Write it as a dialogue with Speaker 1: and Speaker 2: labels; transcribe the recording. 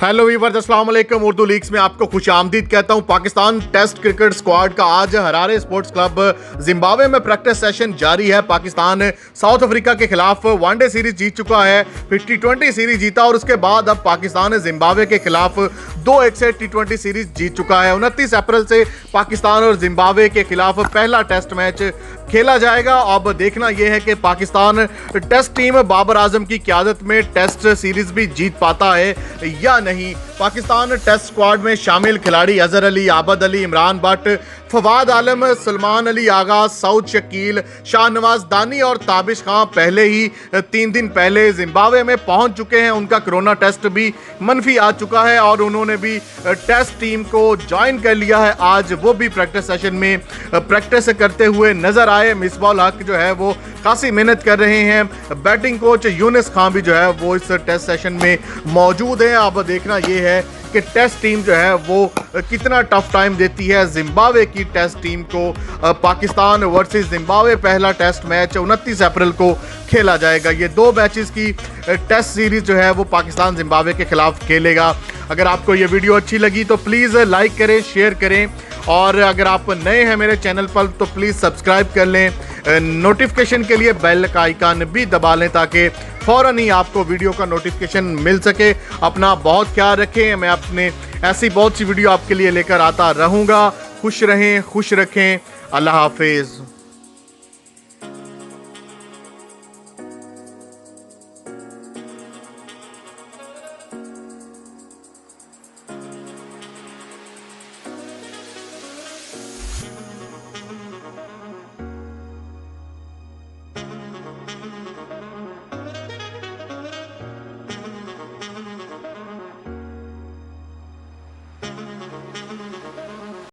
Speaker 1: Hello viewers, अस्सलाम वालेकुम। Urdu leagues में आपको खुशामदीद कहता हूं। पाकिस्तान टेस्ट क्रिकेट स्क्वाड का आज हरारे स्पोर्ट्स क्लब जिम्बाब्वे में प्रैक्टिस सेशन जारी है। पाकिस्तान साउथ अफ्रीका के खिलाफ वनडे सीरीज जीत चुका है, फिर टी20 सीरीज जीता और उसके बाद अब पाकिस्तान जिम्बाब्वे के खिलाफ 2-1 से टी20 सीरीज जीत चुका है। 29 अप्रैल से पाकिस्तान और जिम्बाब्वे के खिलाफ पहला टेस्ट मैच खेला जाएगा। अब देखना यह है कि पाकिस्तान टेस्ट टीम बाबर आजम की क़यादत में टेस्ट सीरीज भी जीत पाता है या नहीं। पाकिस्तान टेस्ट स्क्वाड में शामिल खिलाड़ी अजहर अली, आबद अली, इमरान भट्ट, फवाद आलम, सलमान अली आगा, सऊद शकील, शाहनवाज दानी और ताबिश खां पहले ही 3 दिन पहले जिम्बाब्वे में पहुंच चुके हैं। उनका कोरोना टेस्ट भी मनफी आ चुका है और उन्होंने भी टेस्ट टीम को ज्वाइन कर लिया है। आज वो भी प्रैक्टिस सेशन में प्रैक्टिस करते हुए नजर आए। मिसबाह उल हक जो है वो खासी मेहनत कर रहे हैं। बैटिंग कोच यूनिस खान भी जो है वो इस टेस्ट सेशन में मौजूद है। अब देखना यह है कि टेस्ट टीम जो है वो कितना टफ टाइम देती है जिम्बाब्वे की टेस्ट टीम को। पाकिस्तान वर्सेस जिम्बाब्वे पहला टेस्ट मैच 29 अप्रैल को खेला जाएगा। ये 2 मैचेस की टेस्ट सीरीज जो है वो पाकिस्तान जिम्बाब्वे के खिलाफ खेलेगा। अगर आपको ये वीडियो अच्छी लगी तो प्लीज़ लाइक करें, शेयर करें और अगर आप नए हैं मेरे चैनल पर तो प्लीज़ सब्सक्राइब कर लें। नोटिफिकेशन के लिए बेल का आइकन भी दबा लें ताकि फ़ौरन ही आपको वीडियो का नोटिफिकेशन मिल सके। अपना बहुत ख्याल रखें। मैं अपने ऐसी बहुत सी वीडियो आपके लिए लेकर आता रहूँगा। खुश रहें, खुश रखें। अल्लाह हाफिज़।